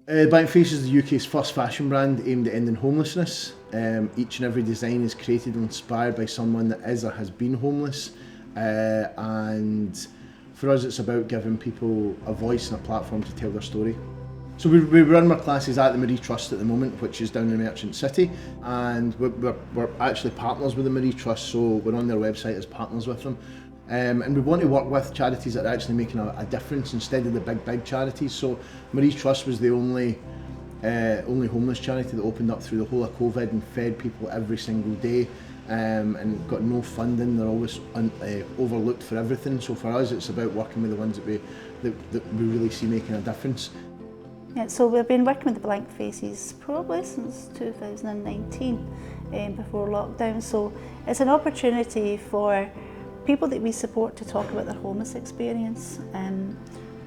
Blankfaces is the UK's first fashion brand aimed at ending homelessness. Each and every design is created and inspired by someone that is or has been homeless, and for us it's about giving people a voice and a platform to tell their story. So we run our classes at the Marie Trust at the moment, which is down in Merchant City, and we're actually partners with the Marie Trust, so we're on their website as partners with them. And we want to work with charities that are actually making a difference instead of the big charities. So Marie Trust was the only homeless charity that opened up through the whole of COVID and fed people every single day, and got no funding. They're always overlooked for everything. So for us, it's about working with the ones that we really see making a difference. Yeah, so we've been working with the Blankfaces probably since 2019, before lockdown. So it's an opportunity for people that we support to talk about their homeless experience,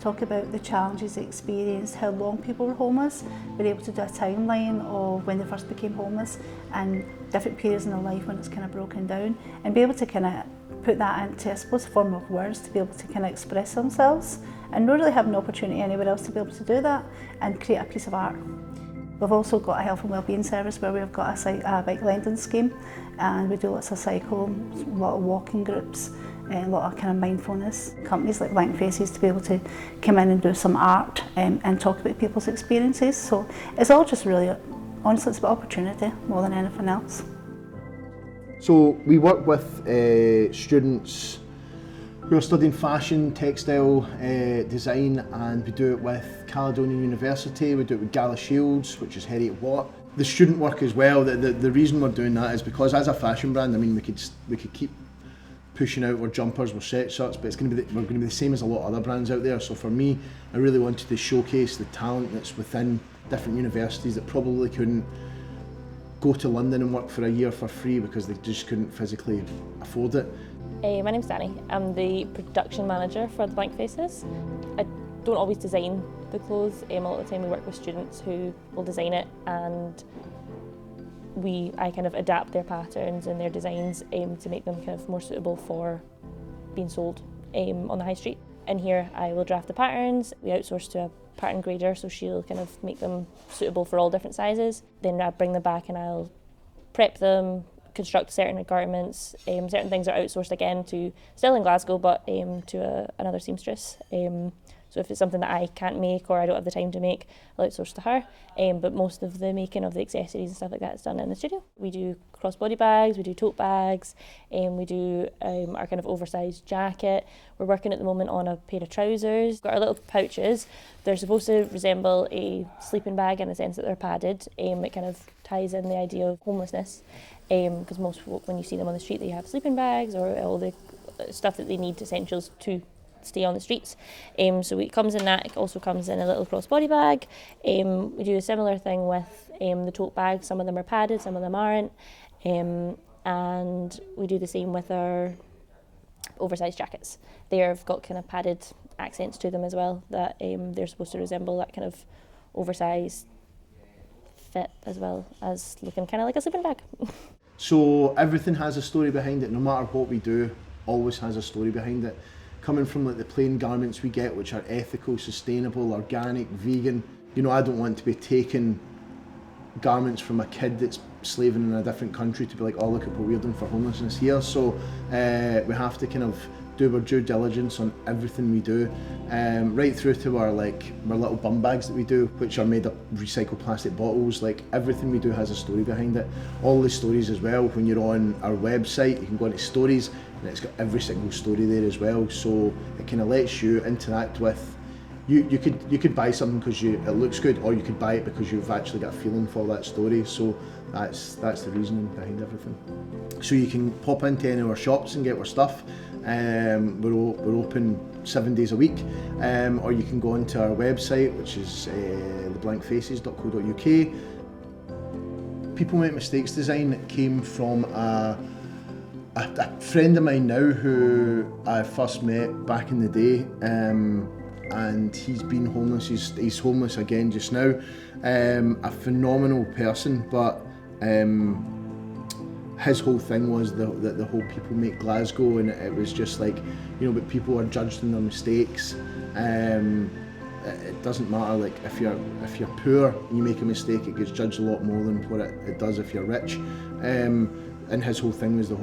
talk about the challenges they experienced, how long people were homeless. We're able to do a timeline of when they first became homeless and different periods in their life when it's kind of broken down, and be able to kind of put that into, I suppose, a form of words to be able to kind of express themselves, and not really have an opportunity anywhere else to be able to do that and create a piece of art. We've also got a health and wellbeing service where we've got a bike lending scheme, and we do lots of cycling, a lot of walking groups, and a lot of kind of mindfulness. Companies like Blankfaces to be able to come in and do some art, and talk about people's experiences. So it's all just really, honestly, it's about opportunity more than anything else. So we work with students who are studying fashion, textile design, and we do it with Caledonia University, we do it with Gala Shields, which is Heriot Watt. The student work as well, the reason we're doing that is because as a fashion brand, I mean, we could keep pushing out our jumpers, our sweatshirts, but we're going to be the same as a lot of other brands out there. So for me, I really wanted to showcase the talent that's within different universities that probably couldn't go to London and work for a year for free because they just couldn't physically afford it. My name's Danny. I'm the production manager for the Blankfaces. I don't always design the clothes. A lot of the time we work with students who will design it, and I kind of adapt their patterns and their designs to make them kind of more suitable for being sold on the high street. And here I will draft the patterns. We outsource to a pattern grader, so she'll kind of make them suitable for all different sizes. Then I bring them back and I'll prep them, construct certain garments. Certain things are outsourced again to, still in Glasgow, but to another seamstress. So if it's something that I can't make or I don't have the time to make, I'll outsource to her. But most of the making of the accessories and stuff like that is done in the studio. We do crossbody bags, we do tote bags, we do our kind of oversized jacket. We're working at the moment on a pair of trousers. We've got our little pouches. They're supposed to resemble a sleeping bag in the sense that they're padded. It kind of ties in the idea of homelessness, because most folk, when you see them on the street, they have sleeping bags or all the stuff that they need, essentials to stay on the streets. So it comes in that. It also comes in a little crossbody bag. We do a similar thing with the tote bags. Some of them are padded, some of them aren't. And we do the same with our oversized jackets. They've got kind of padded accents to them as well, that they're supposed to resemble that kind of oversized fit as well as looking kind of like a sleeping bag. So everything has a story behind it. No matter what we do, always has a story behind it. Coming from like the plain garments we get, which are ethical, sustainable, organic, vegan. You know, I don't want to be taking garments from a kid that's slaving in a different country to be like, oh, look at what we're doing for homelessness here. So we have to kind of do our due diligence on everything we do, right through to our little bum bags that we do, which are made of recycled plastic bottles. Like, everything we do has a story behind it. All the stories as well. When you're on our website, you can go into stories, and it's got every single story there as well. So it kind of lets you interact with. You could buy something because it looks good, or you could buy it because you've actually got a feeling for that story. So that's the reasoning behind everything. So you can pop into any of our shops and get our stuff. We're open 7 days a week, or you can go onto our website, which is theblankfaces.co.uk. People Make Mistakes design came from a friend of mine now who I first met back in the day. And he's been homeless, he's homeless again just now. A phenomenal person, but his whole thing was the whole People Make Glasgow, and it was just like, you know, but people are judged on their mistakes. it doesn't matter. Like if you're poor and you make a mistake, it gets judged a lot more than what it does if you're rich. And his whole thing was the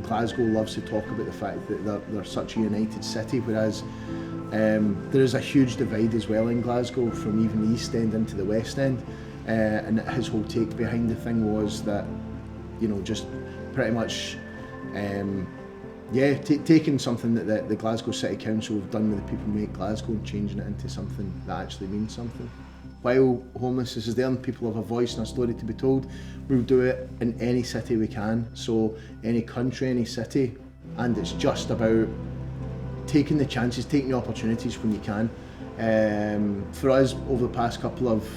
Glasgow loves to talk about the fact that they're such a united city, whereas there is a huge divide as well in Glasgow from even the East End into the West End. And his whole take behind the thing was that, you know, just pretty much, taking something that the Glasgow City Council have done with the people who make Glasgow and changing it into something that actually means something. While homelessness is there and people have a voice and a story to be told, we'll do it in any city we can. So any country, any city, and it's just about taking the chances, taking the opportunities when you can. For us, over the past couple of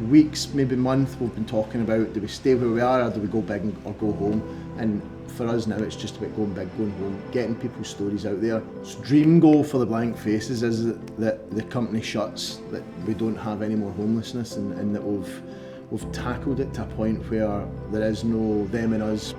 weeks, maybe month, we've been talking about, do we stay where we are or do we go big or go home? And for us now, it's just about going big, going home, getting people's stories out there. So dream goal for the Blankfaces is that the company shuts, that we don't have any more homelessness, and that we've tackled it to a point where there is no them and us.